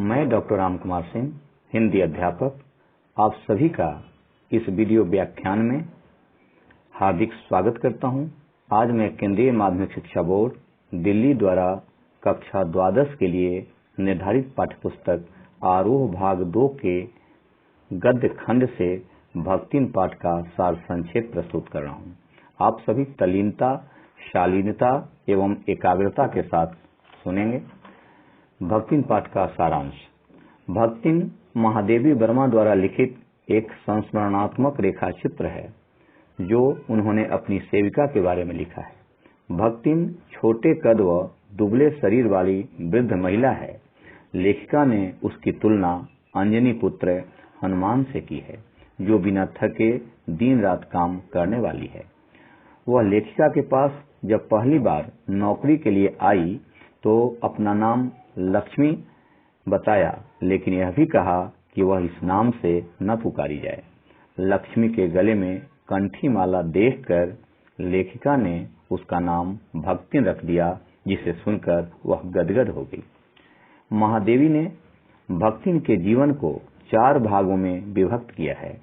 मैं डॉक्टर राम कुमार सिंह, हिंदी अध्यापक, आप सभी का इस वीडियो व्याख्यान में हार्दिक स्वागत करता हूं। आज मैं केंद्रीय माध्यमिक शिक्षा बोर्ड दिल्ली द्वारा कक्षा द्वादश के लिए निर्धारित पाठ्यपुस्तक आरोह भाग 2 के गद्य खंड से भक्तिन पाठ का सार संक्षेप प्रस्तुत कर रहा हूं। आप सभी तल्लीनता, शालीनता एवं एकाग्रता के साथ सुनेंगे। भक्तिन पाठ का सारांश। भक्तिन महादेवी वर्मा द्वारा लिखित एक संस्मरणात्मक रेखा चित्र है जो उन्होंने अपनी सेविका के बारे में लिखा है। भक्तिन छोटे कद व दुबले शरीर वाली वृद्ध महिला है। लेखिका ने उसकी तुलना अंजनी पुत्र हनुमान से की है, जो बिना थके दिन रात काम करने वाली है। वह लेखिका के पास जब पहली बार नौकरी के लिए आई तो अपना नाम लक्ष्मी बताया, लेकिन यह भी कहा कि वह इस नाम से न पुकारी जाए। लक्ष्मी के गले में कंठी माला देखकर लेखिका ने उसका नाम भक्तिन रख दिया, जिसे सुनकर वह गदगद हो गई। महादेवी ने भक्तिन के जीवन को 4 भागों में विभक्त किया है,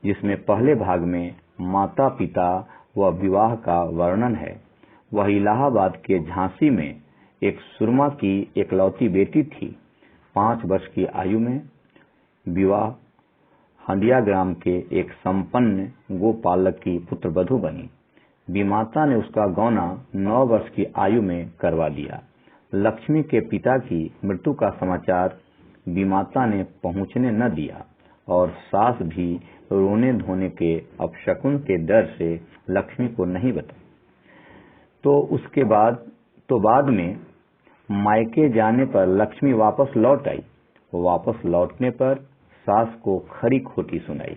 जिसमें पहले भाग में माता पिता व विवाह का वर्णन है। वह इलाहाबाद के झांसी में एक सुरमा की एकलौती बेटी थी। 5 वर्ष की आयु में विवाह हंडिया ग्राम के एक संपन्न गोपालक की पुत्रवधू बनी। विमाता ने उसका गौना 9 वर्ष की आयु में करवा दिया। लक्ष्मी के पिता की मृत्यु का समाचार विमाता ने पहुंचने न दिया और सास भी रोने धोने के अपशकुन के डर से लक्ष्मी को नहीं बताई। तो बाद में मायके जाने पर लक्ष्मी वापस लौट आई। वापस लौटने पर सास को खरी खोटी सुनाई।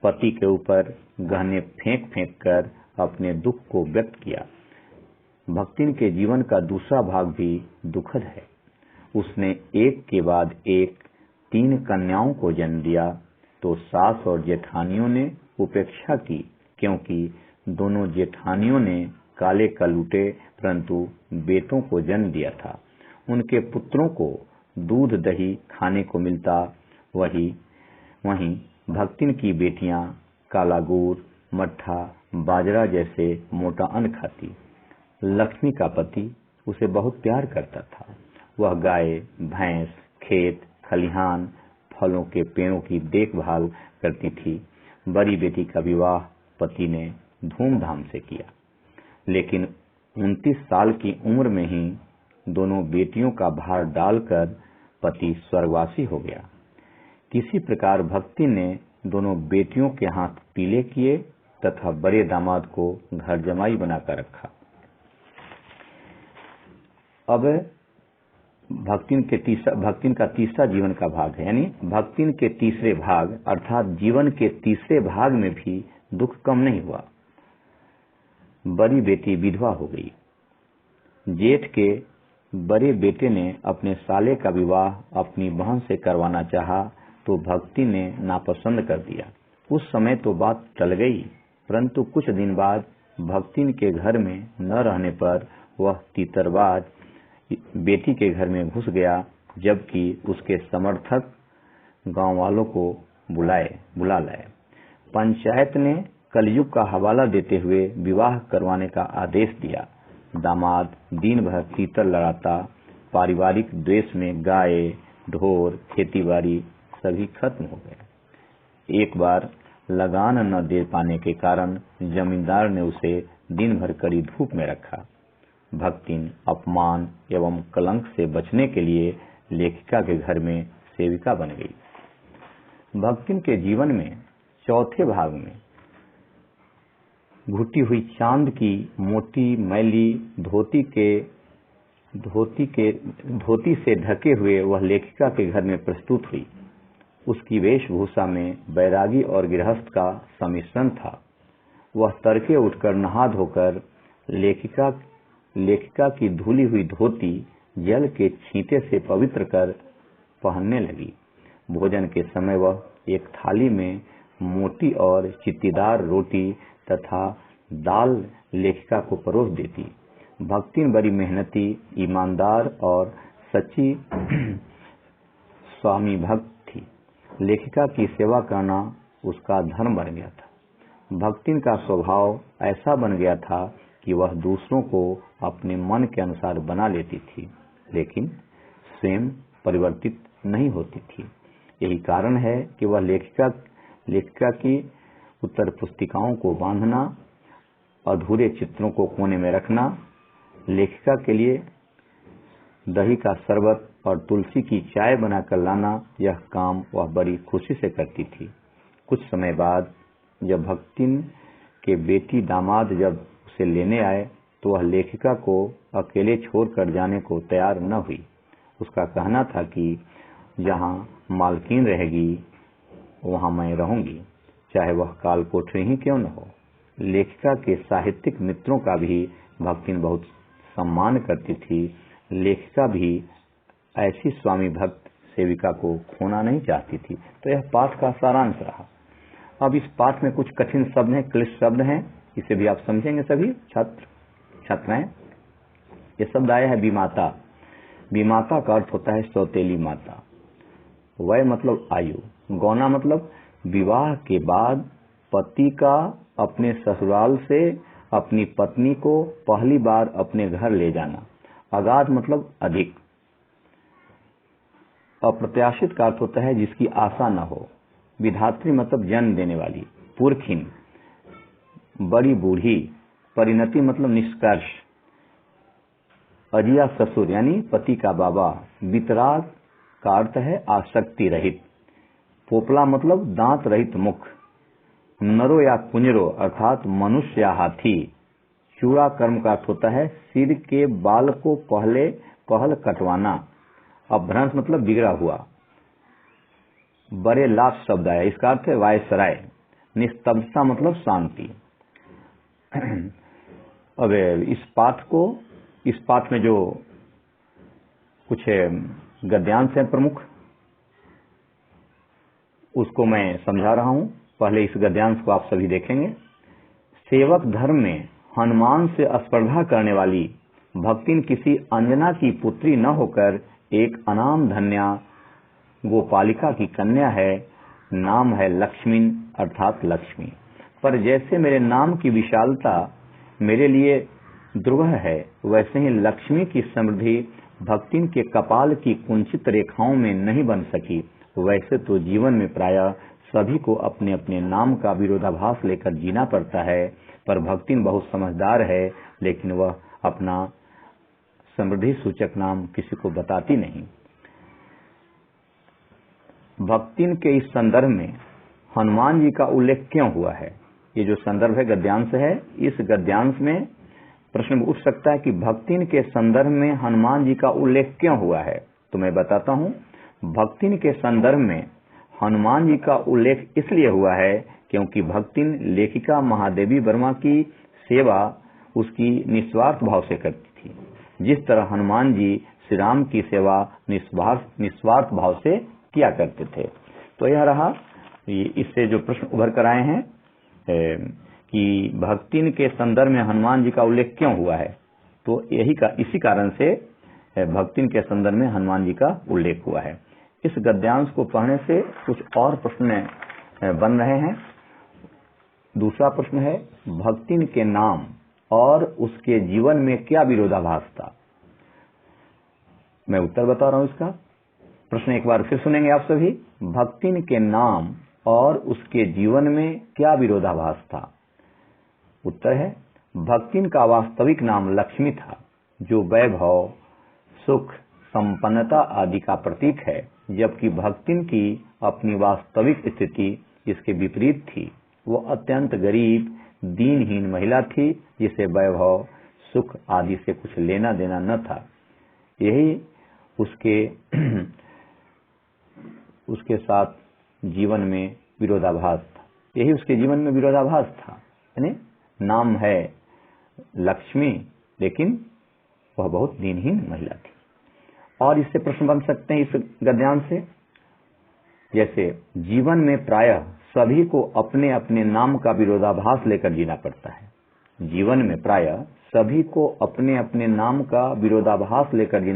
पति के ऊपर गहने फेंक फेंक कर अपने दुख को व्यक्त किया। भक्तिन के जीवन का दूसरा भाग भी दुखद है। उसने एक के बाद एक 3 कन्याओं को जन्म दिया तो सास और जेठानियों ने उपेक्षा की, क्योंकि दोनों जेठानियों ने काले कलूटे परंतु बेटों को जन्म दिया था। उनके पुत्रों को दूध दही खाने को मिलता, वहीं भक्तिन की बेटियां काला गुड़, मट्ठा, बाजरा जैसे मोटा अन्न खाती। लक्ष्मी का पति उसे बहुत प्यार करता था। वह गाय, भैंस, खेत, खलिहान, फलों के पेड़ों की देखभाल करती थी। बड़ी बेटी का विवाह पति ने धूमधाम से किया, लेकिन 29 साल की उम्र में ही दोनों बेटियों का भार डालकर पति स्वर्गवासी हो गया। किसी प्रकार भक्ति ने दोनों बेटियों के हाथ पीले किए तथा बड़े दामाद को घर जमाई बनाकर रखा। अब भक्तिन का तीसरा जीवन का भाग है, यानी भक्तिन के तीसरे भाग अर्थात जीवन के तीसरे भाग में भी दुख कम नहीं हुआ। बड़ी बेटी विधवा हो गई। जेठ के बड़े बेटे ने अपने साले का विवाह अपनी बहन से करवाना चाहा तो भक्ति ने नापसंद कर दिया। उस समय तो बात टल गई, परंतु कुछ दिन बाद भक्तिन के घर में न रहने पर वह तीतरबाज बेटी के घर में घुस गया, जबकि उसके समर्थक गांव वालों को बुला लाए। पंचायत ने कलयुग का हवाला देते हुए विवाह करवाने का आदेश दिया। दामाद दिन भर तीतर लड़ाता। पारिवारिक द्वेष में गाय, ढोर, खेतीबाड़ी सभी खत्म हो गए। एक बार लगान न दे पाने के कारण जमींदार ने उसे दिन भर कड़ी धूप में रखा। भक्तिन अपमान एवं कलंक से बचने के लिए लेखिका के घर में सेविका बन गई। भक्तिन के जीवन में चौथे भाग में घुटी हुई चांद की मोटी मैली धोती से ढके हुए वह लेखिका के घर में प्रस्तुत हुई। उसकी वेशभूषा में बैरागी और गृहस्थ का सम्मिश्रण था। वह तड़के उठकर नहा धोकर लेखिका की धुली हुई धोती जल के छींटे से पवित्र कर पहनने लगी। भोजन के समय वह एक थाली में मोटी और चित्तीदार रोटी तथा दाल लेखिका को परोस देती। भक्तिन बड़ी मेहनती, ईमानदार और स्वामी भक्त थी। लेखिका की सेवा करना उसका धर्म बन गया था। भक्तिन का स्वभाव ऐसा बन गया था कि वह दूसरों को अपने मन के अनुसार बना लेती थी, लेकिन स्वयं परिवर्तित नहीं होती थी। यही कारण है कि वह लेखिका की उत्तर पुस्तिकाओं को बांधना, अधूरे चित्रों को कोने में रखना, लेखिका के लिए दही का शरबत और तुलसी की चाय बनाकर लाना, यह काम वह बड़ी खुशी से करती थी। कुछ समय बाद जब भक्तिन के बेटी दामाद जब उसे लेने आए तो वह लेखिका को अकेले छोड़कर जाने को तैयार न हुई। उसका कहना था कि जहाँ मालकिन रहेगी वहाँ मैं रहूंगी, चाहे वह काल कोठरी ही क्यों न हो। लेखिका के साहित्यिक मित्रों का भी भक्तिन बहुत सम्मान करती थी। लेखिका भी ऐसी स्वामी भक्त सेविका को खोना नहीं चाहती थी। तो यह पाठ का सारांश रहा। अब इस पाठ में कुछ कठिन शब्द हैं, क्लिष्ट शब्द हैं, इसे भी आप समझेंगे सभी छात्राएं। ये शब्द आया है विमाता। विमाता का अर्थ होता है सौतेली माता। वय मतलब आयु, गौना मतलब विवाह के बाद पति का अपने ससुराल से अपनी पत्नी को पहली बार अपने घर ले जाना। अगाध मतलब अधिक। अप्रत्याशित का अर्थ होता है जिसकी आशा न हो। विधात्री मतलब जन्म देने वाली। पुरखिन बड़ी बूढ़ी। परिणति मतलब निष्कर्ष। अजिया ससुर यानी पति का बाबा। वितराग का अर्थ है आसक्ति रहित। पोपला मतलब दांत रहित मुख। नरो या कुंजरो अर्थात मनुष्य या हाथी। चूड़ा कर्म का अर्थ होता है सिर के बाल को पहल कटवाना। अभ्रंश मतलब बिगड़ा हुआ। बड़े लाभ शब्द आया, इसका अर्थ है वायसराय। निस्तब्धता मतलब शांति। अब इस पाठ में जो कुछ गद्यांश है प्रमुख, उसको मैं समझा रहा हूं। पहले इस गद्यांश को आप सभी देखेंगे। सेवक धर्म में हनुमान से स्पर्धा करने वाली भक्तिन किसी अंजना की पुत्री न होकर एक अनाम धन्या गोपालिका की कन्या है। नाम है लक्ष्मीन अर्थात लक्ष्मी। पर जैसे मेरे नाम की विशालता मेरे लिए दुर्वह है, वैसे ही लक्ष्मी की समृद्धि भक्तिन के कपाल की कुंचित रेखाओं में नहीं बन सकी। वैसे तो जीवन में प्रायः सभी को अपने अपने नाम का विरोधाभास लेकर जीना पड़ता है, पर भक्तिन बहुत समझदार है, लेकिन वह अपना समृद्धि सूचक नाम किसी को बताती नहीं। भक्तिन के इस संदर्भ में हनुमान जी का उल्लेख क्यों हुआ है? ये जो संदर्भ है गद्यांश है, इस गद्यांश में प्रश्न उठ सकता है कि भक्तिन के संदर्भ में हनुमान जी का उल्लेख क्यों हुआ है। तो मैं बताता हूं। भक्तिन के संदर्भ में हनुमान जी का उल्लेख इसलिए हुआ है क्योंकि भक्तिन लेखिका महादेवी वर्मा की सेवा उसकी निस्वार्थ भाव से करती थी, जिस तरह हनुमान जी श्री राम की सेवा निस्वार्थ भाव से किया करते थे। तो यह रहा। इससे जो प्रश्न उभर कर आए हैं कि भक्तिन के संदर्भ में हनुमान जी का उल्लेख क्यों हुआ है, तो इसी कारण से भक्तिन के संदर्भ में हनुमान जी का उल्लेख हुआ है। इस गद्यांश को पढ़ने से कुछ और प्रश्न बन रहे हैं। दूसरा प्रश्न है, भक्तिन के नाम और उसके जीवन में क्या विरोधाभास था? मैं उत्तर बता रहा हूं इसका। प्रश्न एक बार फिर सुनेंगे आप सभी। भक्तिन के नाम और उसके जीवन में क्या विरोधाभास था? उत्तर है, भक्तिन का वास्तविक नाम लक्ष्मी था, जो वैभव, सुख, संपन्नता आदि का प्रतीक है, जबकि भक्तिन की अपनी वास्तविक स्थिति इसके विपरीत थी। वो अत्यंत गरीब, दीनहीन महिला थी, जिसे वैभव, सुख आदि से कुछ लेना देना न था। यही उसके साथ जीवन में विरोधाभास था। यही उसके जीवन में विरोधाभास था। यानी नाम है लक्ष्मी, लेकिन वह बहुत दीनहीन महिला थी। और इससे प्रश्न बन सकते हैं इस गद्यांश से, जैसे जीवन में प्रायः सभी को अपने अपने नाम का विरोधाभास लेकर जीना पड़ता है। जीवन में प्रायः सभी को अपने अपने नाम का विरोधाभास लेकर जीना